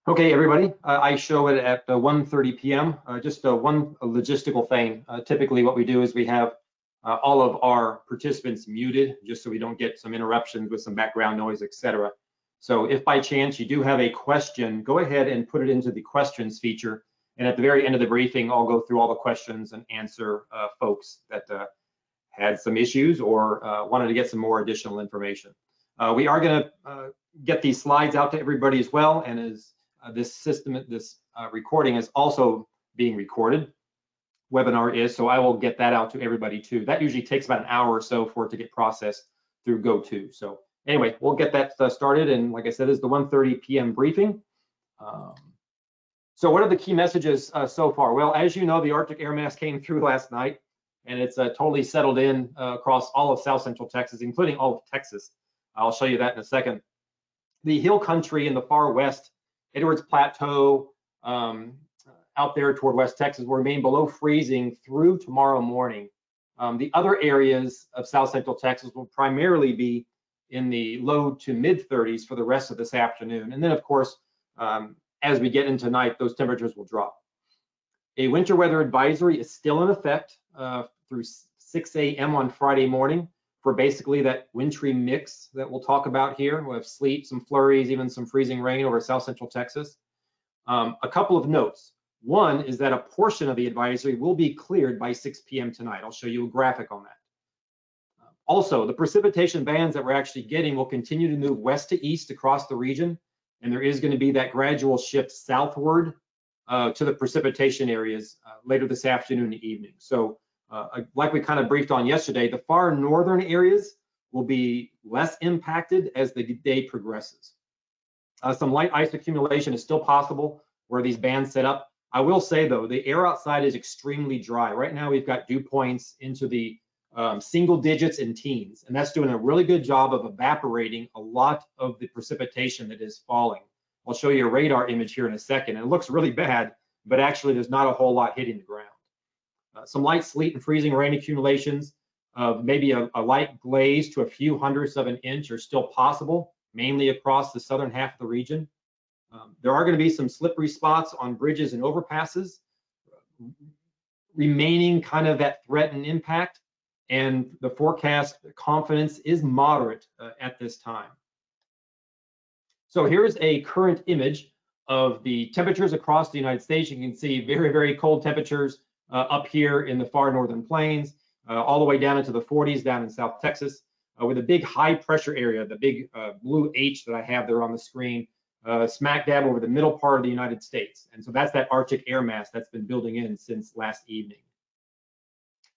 Okay, everybody, I show it at 1:30 p.m. Just one logistical thing. Typically what we do is we have all of our participants muted just so we don't get some interruptions with some background noise, etc. So if by chance you do have a question, go ahead and put it into the questions feature. And at the very end of the briefing, I'll go through all the questions and answer folks that had some issues or wanted to get some more additional information. We are going to get these slides out to everybody as well, and as this recording is also being recorded. Webinar is, so I will get that out to everybody too. That usually takes about an hour or so for it to get processed through GoTo. So anyway, we'll get that started. And like I said, this is the 1:30 p.m. briefing. So what are the key messages so far? Well, as you know, the Arctic air mass came through last night, and it's totally settled in across all of South Central Texas, including all of Texas. I'll show you that in a second. The hill country in the far west, Edwards Plateau, out there toward West Texas, will remain below freezing through tomorrow morning. The other areas of South Central Texas will primarily be in the low to mid 30s for the rest of this afternoon. And then, of course, as we get into night, those temperatures will drop. A winter weather advisory is still in effect through 6 a.m. on Friday morning for basically that wintry mix that we'll talk about here. We'll have sleet, some flurries, even some freezing rain over South Central Texas. A couple of notes. One is that a portion of the advisory will be cleared by 6 p.m. tonight. I'll show you a graphic on that. Also, the precipitation bands that we're actually getting will continue to move west to east across the region, and there is going to be that gradual shift southward to the precipitation areas later this afternoon and evening. So like we kind of briefed on yesterday, the far northern areas will be less impacted as the day progresses. Some light ice accumulation is still possible where these bands set up. I will say though, the air outside is extremely dry. Right now we've got dew points into the single digits and teens, and that's doing a really good job of evaporating a lot of the precipitation that is falling. I'll show you a radar image here in a second, and it looks really bad, but actually there's not a whole lot hitting the ground. Some light sleet and freezing rain accumulations of maybe a light glaze to a few hundredths of an inch are still possible, mainly across the southern half of the region. There are going to be some slippery spots on bridges and overpasses, remaining kind of that threat and impact, and the forecast confidence is moderate at this time. So here's a current image of the temperatures across the United States. You can see very, very cold temperatures up here in the far northern plains, all the way down into the 40s down in South Texas, with a big high pressure area, the big blue H that I have there on the screen, smack dab over the middle part of the United States. And so that's that Arctic air mass that's been building in since last evening.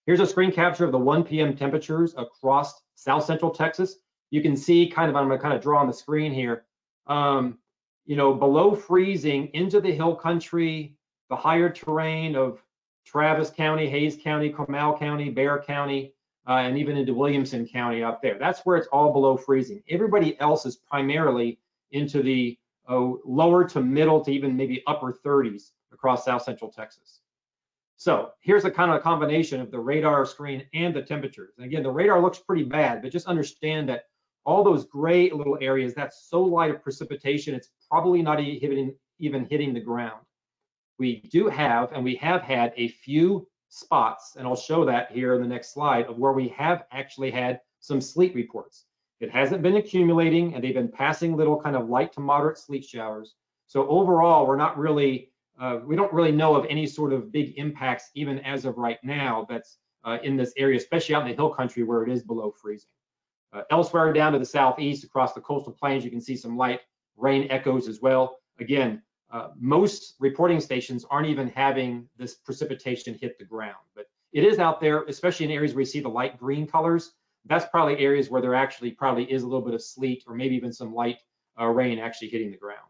Here's a screen capture of the 1 p.m. temperatures across South Central Texas. You can see I'm going to kind of draw on the screen here, you know, below freezing into the hill country, the higher terrain of Travis County, Hayes County, Comal County, Bexar County, and even into Williamson County out there. That's where it's all below freezing. Everybody else is primarily into the lower to middle to even maybe upper 30s across South Central Texas. So here's a kind of a combination of the radar screen and the temperatures. And again, the radar looks pretty bad, but just understand that all those gray little areas, that's so light of precipitation, it's probably not even hitting the ground. We do have, and we have had a few spots, and I'll show that here in the next slide, of where we have actually had some sleet reports. It hasn't been accumulating, and they've been passing little kind of light to moderate sleet showers. So overall, we're not really, we don't really know of any sort of big impacts, even as of right now, that's in this area, especially out in the hill country where it is below freezing. Elsewhere down to the southeast, across the coastal plains, you can see some light rain echoes as well. Again, most reporting stations aren't even having this precipitation hit the ground, but it is out there, especially in areas where you see the light green colors. That's probably areas where there actually probably is a little bit of sleet or maybe even some light rain actually hitting the ground.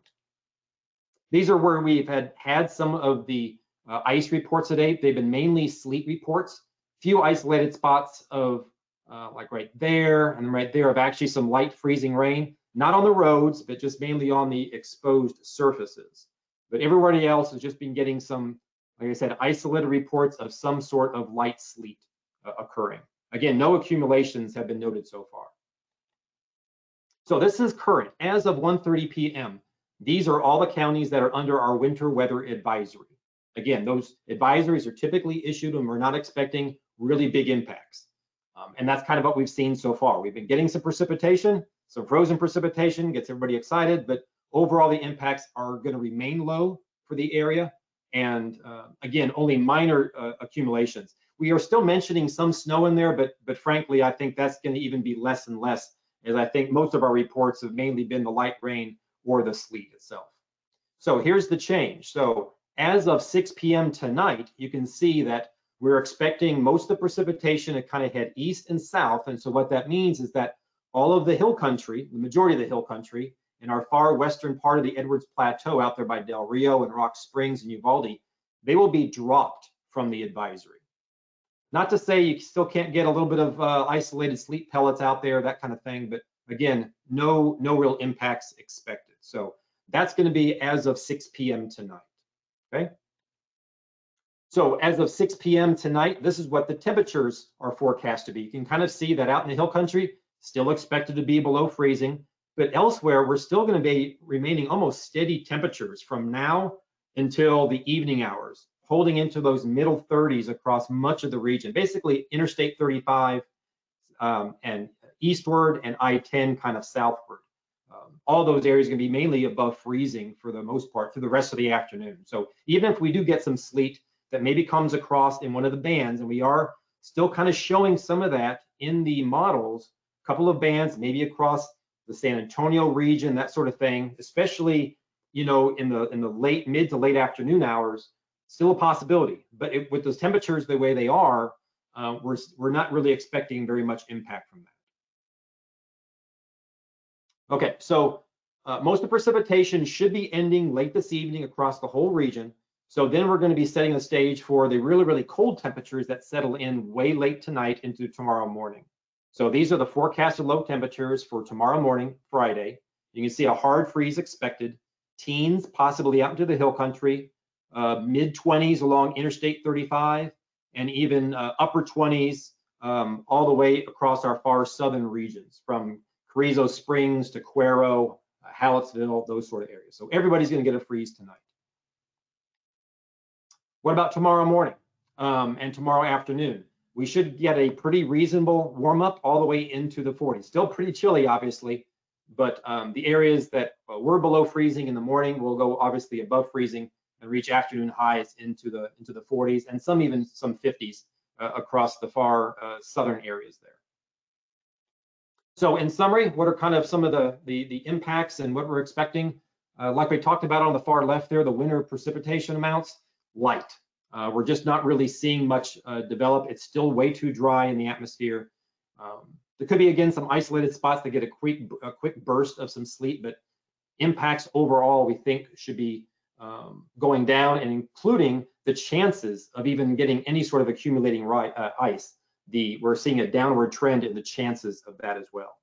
These are where we've had some of the ice reports today. They've been mainly sleet reports, few isolated spots of like right there and right there of actually some light freezing rain. Not on the roads, but just mainly on the exposed surfaces. But everybody else has just been getting some, like I said, isolated reports of some sort of light sleet occurring. Again, no accumulations have been noted so far. So this is current. As of 1:30 p.m., these are all the counties that are under our winter weather advisory. Again, those advisories are typically issued when we're not expecting really big impacts. And that's kind of what we've seen so far. We've been getting some precipitation, some frozen precipitation, gets everybody excited, but overall the impacts are going to remain low for the area. And again, only minor accumulations. We are still mentioning some snow in there, but frankly, I think that's going to even be less and less, as I think most of our reports have mainly been the light rain or the sleet itself. So here's the change. So as of 6 p.m. tonight, you can see that we're expecting most of the precipitation to kind of head east and south. And so what that means is that all of the hill country, the majority of the hill country, in our far western part of the Edwards Plateau out there by Del Rio and Rock Springs and Uvalde, they will be dropped from the advisory. Not to say you still can't get a little bit of isolated sleet pellets out there, that kind of thing, but again, no real impacts expected. So that's going to be as of 6 p.m. tonight, okay? So as of 6 p.m. tonight, this is what the temperatures are forecast to be. You can kind of see that out in the hill country, still expected to be below freezing, but elsewhere, we're still going to be remaining almost steady temperatures from now until the evening hours, holding into those middle 30s across much of the region, basically Interstate 35 and eastward and I-10 kind of southward. All those areas are going to be mainly above freezing for the most part through the rest of the afternoon. So even if we do get some sleet that maybe comes across in one of the bands, and we are still kind of showing some of that in the models, a couple of bands maybe across the San Antonio region, that sort of thing, especially, you know, in the mid to late afternoon hours, still a possibility. But with those temperatures the way they are, we're not really expecting very much impact from that. Okay, so most of the precipitation should be ending late this evening across the whole region. So then we're going to be setting the stage for the really, really cold temperatures that settle in way late tonight into tomorrow morning. So these are the forecasted low temperatures for tomorrow morning, Friday. You can see a hard freeze expected, teens possibly out into the hill country, mid-20s along Interstate 35, and even upper 20s all the way across our far southern regions, from Carrizo Springs to Cuero, Hallettsville, those sort of areas. So everybody's going to get a freeze tonight. What about tomorrow morning and tomorrow afternoon? We should get a pretty reasonable warm up all the way into the 40s. Still pretty chilly, obviously, but the areas that were below freezing in the morning will go obviously above freezing and reach afternoon highs into the 40s, and even some 50s across the far southern areas there. So in summary, what are kind of some of the impacts and what we're expecting? Like we talked about on the far left there, the winter precipitation amounts, light. We're just not really seeing much develop. It's still way too dry in the atmosphere. There could be, again, some isolated spots that get a quick burst of some sleet, but impacts overall we think should be going down, and including the chances of even getting any sort of accumulating ice. We're seeing a downward trend in the chances of that as well.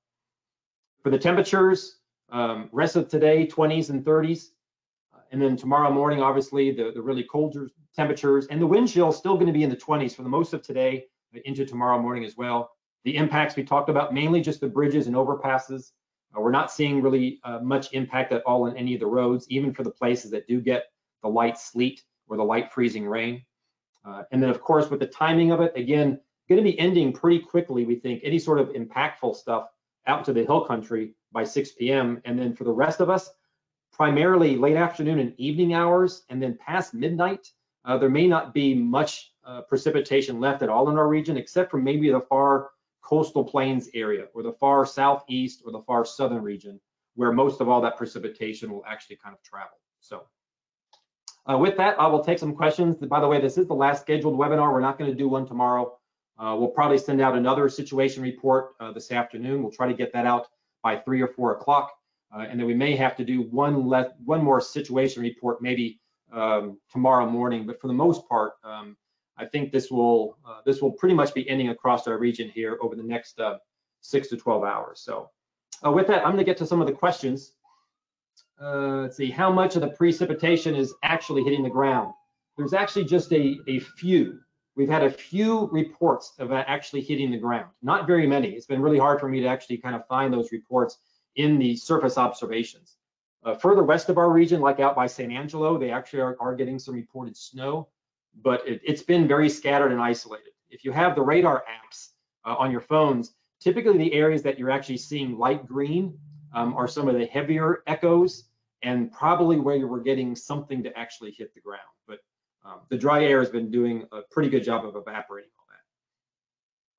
For the temperatures, rest of today, 20s and 30s. And then tomorrow morning, obviously, the really colder temperatures, and the wind chill is still going to be in the 20s for the most of today into tomorrow morning as well. The impacts we talked about, mainly just the bridges and overpasses. We're not seeing really much impact at all on any of the roads, even for the places that do get the light sleet or the light freezing rain. And then, of course, with the timing of it, again, going to be ending pretty quickly, we think, any sort of impactful stuff out to the hill country by 6 p.m. And then for the rest of us, primarily late afternoon and evening hours, and then past midnight, there may not be much precipitation left at all in our region, except for maybe the far coastal plains area, or the far southeast or the far southern region, where most of all that precipitation will actually kind of travel. So with that, I will take some questions. By the way, this is the last scheduled webinar. We're not going to do one tomorrow. We'll probably send out another situation report this afternoon. We'll try to get that out by 3 or 4 o'clock. And then we may have to do one more situation report maybe tomorrow morning. But for the most part, I think this will pretty much be ending across our region here over the next 6 to 12 hours. So with that, I'm going to get to some of the questions. Let's see, how much of the precipitation is actually hitting the ground? There's actually just a few. We've had a few reports of actually hitting the ground, not very many. It's been really hard for me to actually kind of find those reports in the surface observations. Further west of our region, like out by San Angelo, they actually are getting some reported snow, but it's been very scattered and isolated. If you have the radar apps on your phones, typically the areas that you're actually seeing light green are some of the heavier echoes, and probably where we're getting something to actually hit the ground. But the dry air has been doing a pretty good job of evaporating all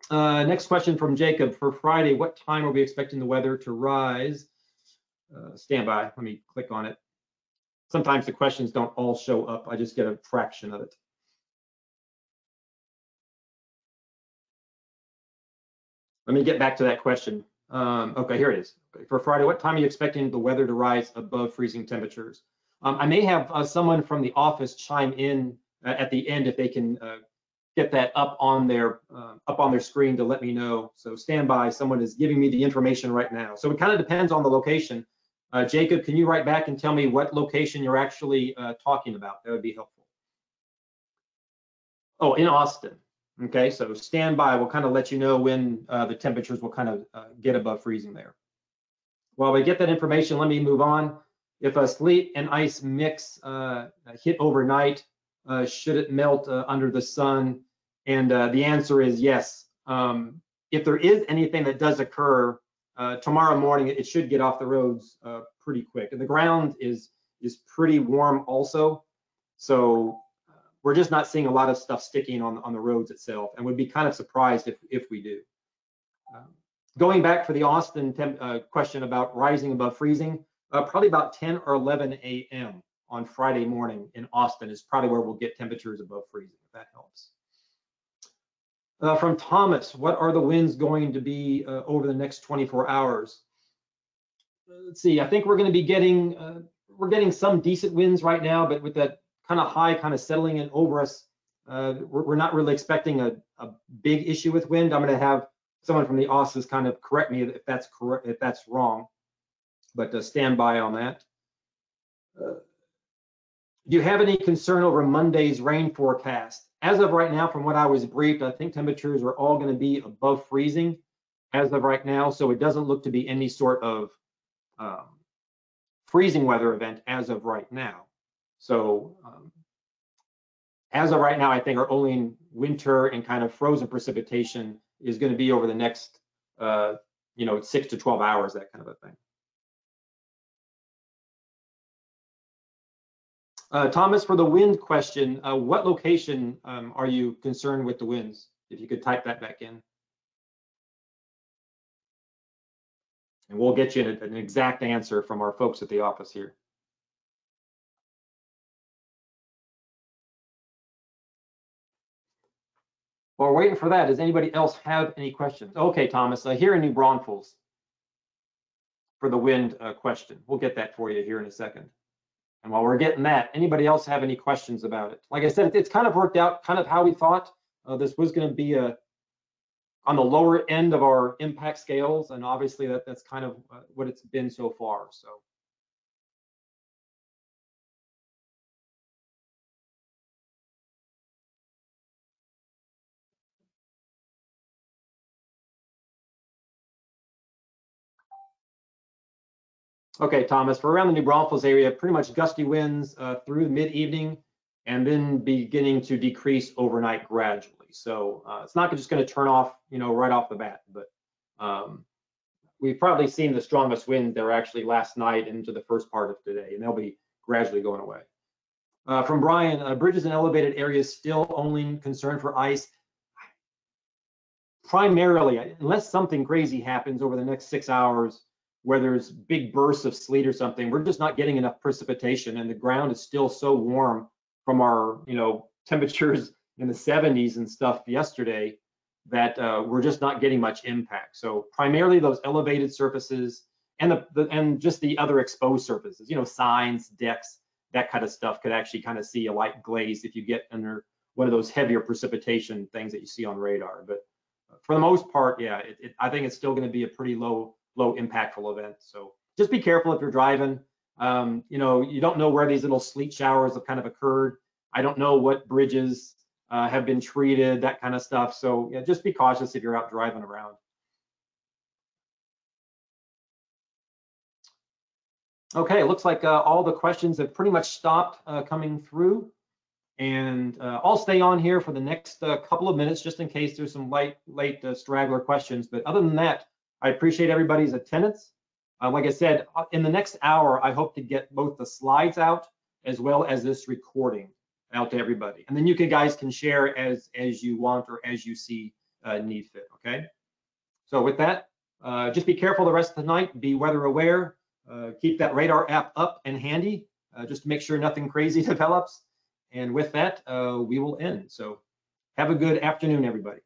that. Next question from Jacob. For Friday, what time are we expecting the weather to rise? Stand by, let me click on it. Sometimes the questions don't all show up. I just get a fraction of it. Let me get back to that question. Okay, here it is. Okay. For Friday, what time are you expecting the weather to rise above freezing temperatures? I may have someone from the office chime in at the end if they can get that up on their screen to let me know. So stand by. Someone is giving me the information right now. So it kind of depends on the location. Jacob, can you write back and tell me what location you're actually talking about? That would be helpful. Oh, in Austin. Okay, so stand by. We'll kind of let you know when the temperatures will kind of get above freezing there. While we get that information, let me move on. If a sleet and ice mix hit overnight, should it melt under the sun? And the answer is yes. If there is anything that does occur, tomorrow morning it should get off the roads pretty quick. And the ground is pretty warm also, so we're just not seeing a lot of stuff sticking on the roads itself, and would be kind of surprised if we do. Going back for the Austin question about rising above freezing, probably about 10 or 11 a.m. on Friday morning in Austin is probably where we'll get temperatures above freezing, if that helps. From Thomas, what are the winds going to be over the next 24 hours? Let's see, I think we're going to be getting some decent winds right now, but with that kind of high kind of settling in over us, we're not really expecting a big issue with wind. I'm going to have someone from the office kind of correct me if that's correct, if that's wrong, but stand by on that. Do you have any concern over Monday's rain forecast? As of right now, from what I was briefed, I think temperatures are all going to be above freezing as of right now, so it doesn't look to be any sort of freezing weather event as of right now. So as of right now, I think our only winter and kind of frozen precipitation is going to be over the next 6 to 12 hours, that kind of a thing. Thomas, for the wind question, what location are you concerned with the winds? If you could type that back in. And we'll get you an exact answer from our folks at the office here. While we're waiting for that, does anybody else have any questions? Okay, Thomas, here in New Braunfels for the wind question. We'll get that for you here in a second. And while we're getting that, anybody else have any questions about it? Like I said, it's kind of worked out kind of how we thought. This was going to be on the lower end of our impact scales, and obviously that's kind of what it's been so far. So. Okay, Thomas, for around the New Braunfels area, pretty much gusty winds through mid-evening, and then beginning to decrease overnight gradually. So it's not just going to turn off, right off the bat, but we've probably seen the strongest winds there actually last night into the first part of today, and they'll be gradually going away. From Brian, bridges and elevated areas still only concern for ice. Primarily, unless something crazy happens over the next 6 hours, where there's big bursts of sleet or something, we're just not getting enough precipitation, and the ground is still so warm from our, temperatures in the 70s and stuff yesterday that we're just not getting much impact. So primarily those elevated surfaces and just the other exposed surfaces, signs, decks, that kind of stuff could actually kind of see a light glaze if you get under one of those heavier precipitation things that you see on radar. But for the most part, yeah, I think it's still going to be a pretty low impactful event. So just be careful if you're driving. You don't know where these little sleet showers have kind of occurred. I don't know what bridges have been treated, that kind of stuff. So yeah, just be cautious if you're out driving around. Okay, it looks like all the questions have pretty much stopped coming through. And I'll stay on here for the next couple of minutes just in case there's some late straggler questions. But other than that, I appreciate everybody's attendance. Like I said, in the next hour, I hope to get both the slides out as well as this recording out to everybody. And then you guys can share as you want or as you see need fit, okay? So with that, just be careful the rest of the night, be weather aware, keep that radar app up and handy, just to make sure nothing crazy develops. And with that, we will end. So have a good afternoon, everybody.